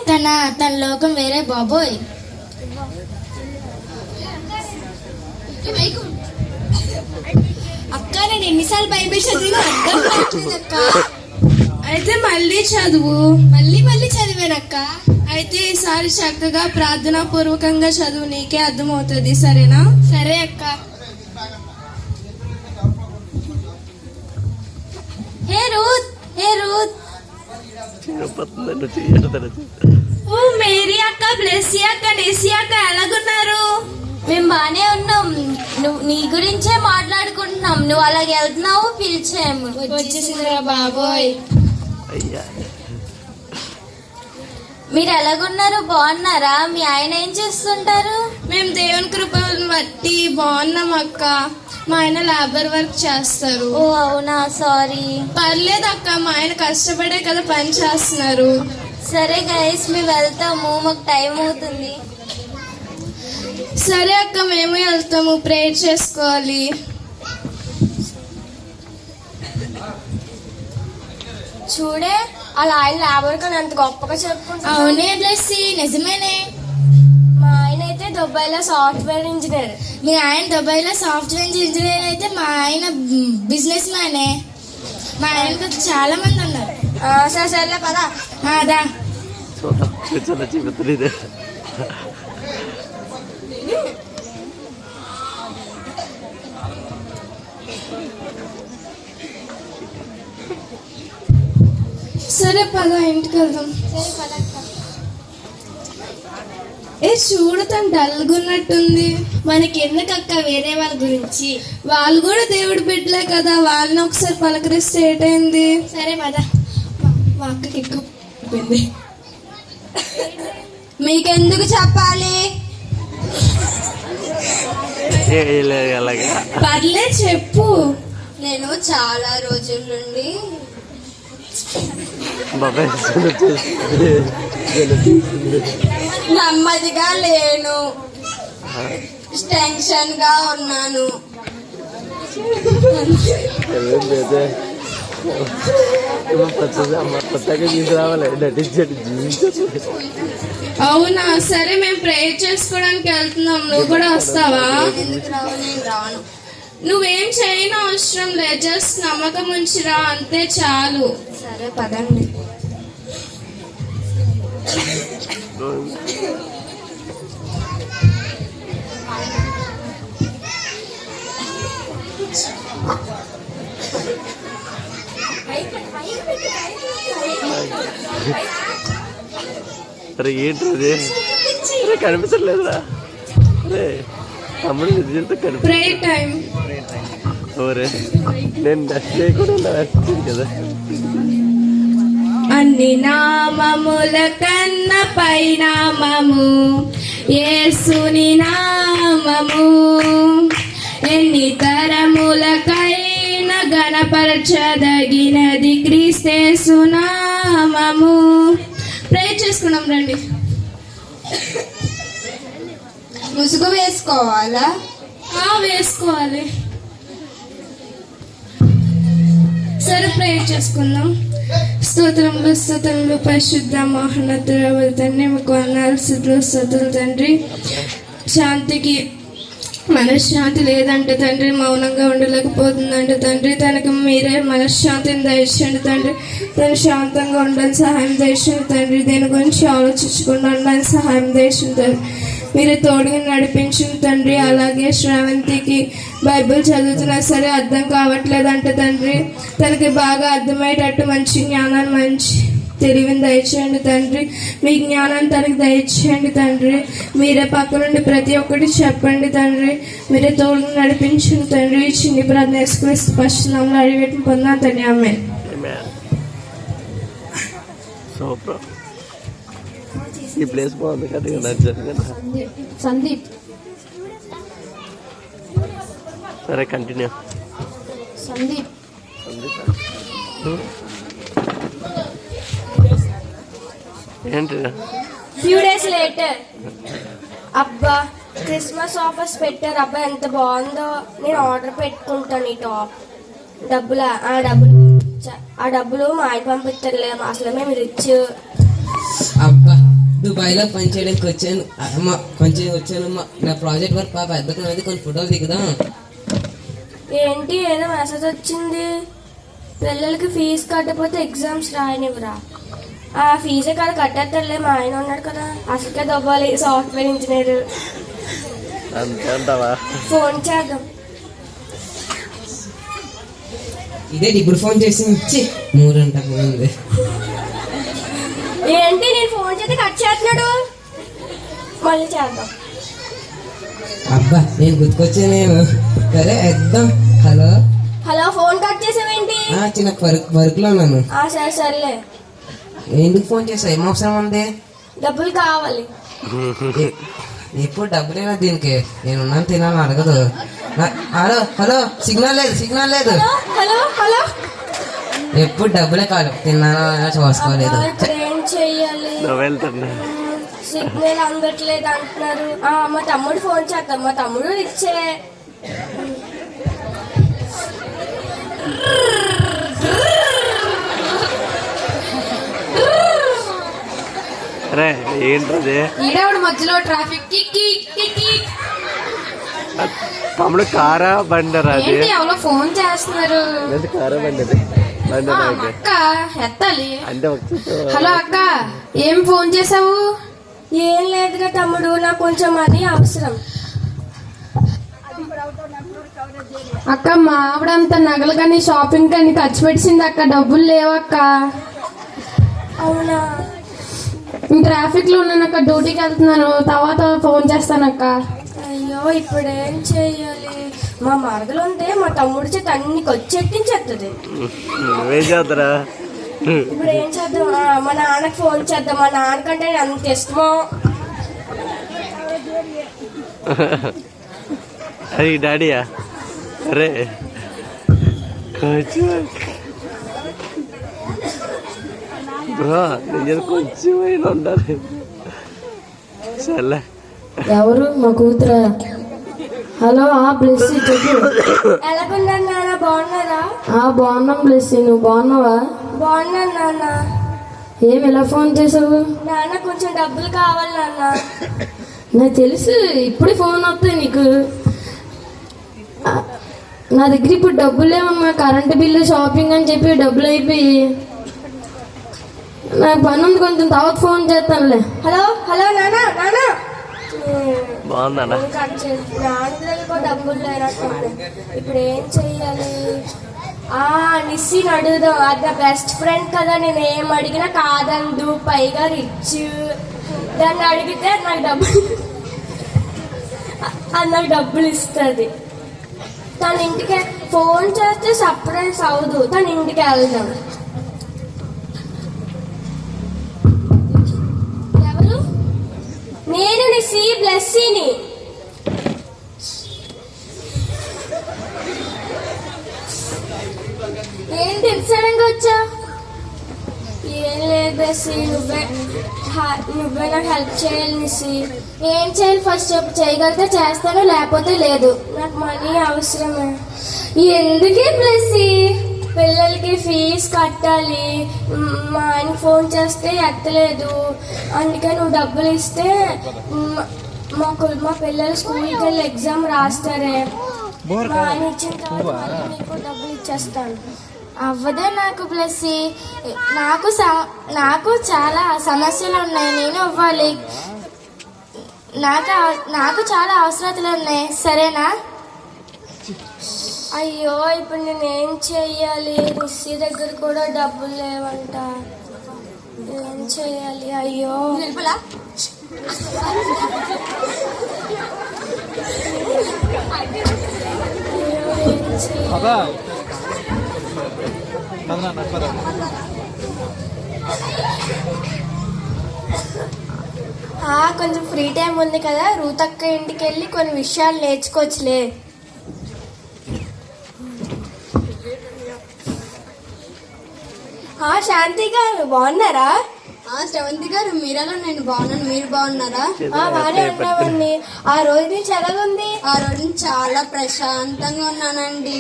తన లోకం వేరే బాబోయ్. అక్క నేను ఎన్నిసార్లు బైబిల్ చదివినా అర్థం కావట్లేదక్క. అయితే మళ్ళీ చదువు. మళ్ళీ చదివానక్క. అయితే ఈసారి చక్కగా ప్రార్థనా పూర్వకంగా చదువు, నీకే అర్థమవుతుంది. సరేనా? సరే అక్క. హే రూత్ ఓ మేరీ అక్క, బ్లెస్సీ అక్క, డెస్సీ అక్క ఎలాగున్నారు? మేము బానే ఉన్నాం. నీ గురించే మాట్లాడుకుంటున్నాం. నువ్వు అలాగే వెళ్తున్నావు, పిలిచాము. వచ్చేసిందిరా బాబోయ్. మీరు ఎలాగున్నారు? బాగున్నారా? మీ ఆయన ఏం చేస్తుంటారు? మేము దేవుని కృపను బట్టి బాగున్నాం అక్క. మా ఆయన లేబర్ వర్క్ చేస్తారు. ఓ అవునా, సారీ. పర్లేదు అక్క, మా ఆయన కష్టపడే కదా పని చేస్తున్నారు. సరే గైస్, మేము వెళ్తాము, మాకు టైం అవుతుంది. సరే అక్క, మేము వెళ్తాము, ప్రేయర్ చేసుకోవాలి. చూడే అలా ఆయన లేబర్ కానీ అంత గొప్పగా చెప్పుకుంటా. అవునే బ్లెస్సీ, నిజమేనే. మా ఆయన అయితే దుబాయ్లో సాఫ్ట్వేర్ ఇంజనీర్. మీ ఆయన దుబాయ్లో సాఫ్ట్వేర్ ఇంజనీర్ అయితే మా ఆయన బిజినెస్ మ్యానే. మా ఆయనకు చాలా మంది ఉన్నారు. సరే పదా. అదా సరే పద, ఇంటికి వెళ్దాం. చూడు, తను డల్గున్నట్టుంది. మనకి ఎందుకక్క వేరే వాళ్ళ గురించి? వాళ్ళు కూడా దేవుడు బిడ్డలే కదా, వాళ్ళని ఒకసారి పలకరిస్తే ఏటైంది? సరే పద. మా అక్కకి ఎక్కువ. మీకెందుకు చెప్పాలి? పర్లే చెప్పు. నేను చాలా రోజుల నుండి నెమ్మదిగా లేను, టెన్షన్ గా ఉన్నాను. అవునా, సరే మేము ప్రేయర్ చేసుకోవడానికి వెళ్తున్నాం, నువ్వు కూడా వస్తావా? రాను. నువ్వేం చేయను అవసరం లేదు, జస్ట్ నమ్మకం ఉంచిరా, అంతే చాలు. సరే పదండి. అరే ఏంటి కనిపించట్లేదురా? అరే తమ్ముడు నిజంతో ప్రేయర్ టైం. నేను నెక్స్ట్ డే కూడా వచ్చింది కదా. అన్ని నామముల కన్న పైనామము యేసుని నామము, ఎన్ని తరములకైన గణపరచదగినది క్రీస్తేసు నామము. ప్రేయర్ చేసుకున్నాం రండి. ముసుగు వేసుకోవాలా? వేసుకోవాలి. సరే ప్రేయర్ చేసుకుందాం. స్తోత్రములు పరిశుద్ధ మహోన్నతుడైన తండ్రి, మీకు వందనాలు, స్తుతులు తండ్రి. శాంతికి మనశ్శాంతి లేదంటే తండ్రి, మౌనంగా ఉండలేకపోతుందంటే తండ్రి, తనకు మీరే మనశ్శాంతిని దయచేయండి తండ్రి. తను శాంతంగా ఉండడానికి సహాయం దయచేయండి తండ్రి. దీని గురించి ఆలోచించకుండా ఉండడానికి సహాయం దయచేయండి తండ్రి. మీరే తోడుగా నడిపించింది తండ్రి. అలాగే శ్రావంతికి బైబిల్ చదువుతున్నా సరే అర్థం కావట్లేదంటే తండ్రి, తనకి బాగా అర్థమయ్యేటట్టు మంచి జ్ఞానాన్ని, మంచి తెలివిని దయచేయండి తండ్రి. మీ జ్ఞానాన్ని తనకి దయచేయండి తండ్రి. మీరే పక్క నుండి ప్రతి ఒక్కటి చెప్పండి తండ్రి. మీరే తోడుగా నడిపించండి తండ్రి. చిన్ని ప్రార్థన యేసుక్రీస్తు పరిశుద్ధ నామములో అడిగి పొందాం తండ్రి. ఆమేన్. ఈ ప్లేస్ బాగుంది కదా, నచ్చింది కదా. సందీప్. సరే కంటిన్యూ. సందీప్ ఏంటి? Few days later. అబ్బా క్రిస్మస్ ఆఫర్స్ పెట్టారు. అబ్బా ఎంత బాగుందో. నేను ఆర్డర్ పెట్టుకుంటాను ఈ టాప్. ఆ డబ్బులు మా ఆయన పంపిస్తారులే, అసలు మేము రిచ్. అబ్బా దుబాయ్లో పనిచేయడానికి వచ్చాను అమ్మ. కొంచెం వచ్చానమ్మా. నా ప్రాజెక్ట్ వర్క్ పెద్దగా ఉంది, కొన్ని ఫోటోలు దిగుదాం. ఏంటి ఏదో మెసేజ్ వచ్చింది, పిల్లలకి ఫీజు కట్టకపోతే ఎగ్జామ్స్ రాయనివ్వరా? ఆ ఫీజే కదా కట్టేస్తారులే, మా ఆయన ఉన్నాడు కదా, అసలుకే దొబ్బాలి సాఫ్ట్వేర్ ఇంజనీర్. అంతే అంటావా? ఫోన్ చేద్దాం. ఇదే ఇప్పుడు ఫోన్ చేసి ఇచ్చి 3 గంటలకు పోయింది. ఏంటి నేను ఫోన్ చేస్తే కట్ చేస్తున్నాడు, మళ్ళీ చేద్దాం. అబ్బా నేను గుర్తుకొచ్చానేమో. సరే ఎద్దాం. హలో హలో, ఫోన్ కట్ చేసావేంటి? చిన్న వర్క్ లో ఉన్నాను. సరే సర్లే. ఎందుకు ఫోన్ చేసావు? ఏం అవసరం ఉంది? డబ్బులు కావాలి. ఇప్పుడు డబ్బులేనా దీనికి? నేనున్నాను, తినాలని అడగదు. హలో హలో, సిగ్నల్ లేదు, సిగ్నల్ లేదు. హలో హలో, ఎప్పుడు డబ్బులే కాదు, తిన్నానా చూసుకోలేదు. ఇప్పుడు ఏం చెయ్యాలి? నువ్వు వెళ్తున్నా. సిగ్నల్ అందట్లేదు అంటున్నారు. మా తమ్ముడు ఫోన్ చేద్దాం, మా తమ్ముడు ఇచ్చే. అరే ఏంటది? ఈడేవాడు మధ్యలో ట్రాఫిక్ తమ్ముడు కారా బండరా? అది ఏంటి ఎవరో ఫోన్ చేస్తున్నారు. కారా బండి అక్క ఎత్తాలి. అంటే హలో అక్క, ఏం ఫోన్ చేసావు? ఏం లేదుగా తమ్ముడు, నాకు కొంచెం మనీ అవసరం. అక్క మా ఆవిడంతా నగలు కానీ షాపింగ్ కానీ ఖర్చు పెట్టింది అక్క, డబ్బులు లేవక్క. అవునా? ట్రాఫిక్ లో ఉన్నాను అక్క, డ్యూటీకి వెళ్తున్నాను, తర్వాత ఫోన్ చేస్తానక్క. అయ్యో ఇప్పుడు ఏం చెయ్యాలి? మా మార్గలు ఉంటే మా తమ్ముడి చేత అన్ని కొచ్చెట్టించేస్తుంది. నువ్వేం చేద్దరా? ఇప్పుడు ఏం చేద్దాం? మా నాన్నకి ఫోన్ చేద్దాం. మా నాన్నకంటే అంత ఇష్టమో. అది డాడీయా? అరే బ్రో, నేను కొంచెం అయినా ఉండాలి. సర్లే. ఎవరు? మా కూతురా? హలో బ్లెస్సీ చెప్పు. ఎలాగున్నాను నాన్న, బాగున్నారా? బాగున్నాం బ్లెస్సీ, నువ్వు బాగున్నావా? బాగున్నాను నాన్న. ఏమి ఎలా ఫోన్ చేసావు? నాన్న కొంచెం డబ్బులు కావాలి నాన్న. నాకు తెలుసు ఇప్పుడే ఫోన్ వస్తాయి నీకు. నా దగ్గర ఇప్పుడు డబ్బులు లేవమ్మా, కరెంటు బిల్లు షాపింగ్ అని చెప్పి డబ్బులు అయిపోయి. నాకు పని ఉంది, కొంచెం తర్వాత ఫోన్ చేస్తానులే. హలో హలో నాన్న, నాన్న బాగుందా? నాన్న దగ్గర కూడా డబ్బులు లేనట్టుంది. ఇప్పుడు ఏం చెయ్యాలి? నిస్సిని అడుగుదాం, అది నా బెస్ట్ ఫ్రెండ్ కదా, నేను ఏం అడిగినా కాదందు, పైగా రిచ్. దాన్ని అడిగితే నాకు డబ్బులు ఇస్తుంది. తన ఇంటికి ఫోన్ చేస్తే సర్ప్రైజ్ అవదు, తన ఇంటికి వెళ్దాం. ఎవరు? నేను నిస్సి, బ్లెస్సీని. ఏంటి సడన్గా వచ్చా? ఏం లేదు బెస్సీ, నువ్వే నాకు హెల్ప్ చేయాలి నిస్సి. ఏం చేయాలి ఫస్ట్ చెప్పు, చేయగలిగితే చేస్తాను, లేకపోతే లేదు. నాకు మనీ అవసరమే. ఎందుకే బ్లెస్సీ? పిల్లలకి ఫీజు కట్టాలి. మా ఆయనకి ఫోన్ చేస్తే ఎత్తలేదు, అందుకే నువ్వు డబ్బులు ఇస్తే మా పిల్లలు స్కూల్కి వెళ్ళి ఎగ్జామ్ రాస్తారే. మా ఆయన ఇచ్చిన తర్వాత నీకు డబ్బులు ఇచ్చేస్తాను. అవ్వదే నాకు బ్లెస్సీ, నాకు చాలా సమస్యలు ఉన్నాయి, నేను ఇవ్వాలి. నాకు చాలా అవసరాలు ఉన్నాయి, సరేనా? అయ్యో ఇప్పుడు నేనేం చెయ్యాలి? నిస్సి దగ్గర కూడా డబ్బులు లేవంట, ఏం చెయ్యాలి? అయ్యో కొంచెం ఫ్రీ టైం ఉంది కదా, రూతక్క ఇంటికి వెళ్ళి కొన్ని విషయాలు నేర్చుకోవచ్చులే. శాంతి గారు బాగున్నారా? శ్రవంతి గారు మీరెలా? నేను బాగున్నాను, మీరు బాగున్నారా? బాగానే ఉన్నామండి. ఆ రోజు నుంచి ఎలాగుంది? ఆ రోజు చాలా ప్రశాంతంగా ఉన్నానండి.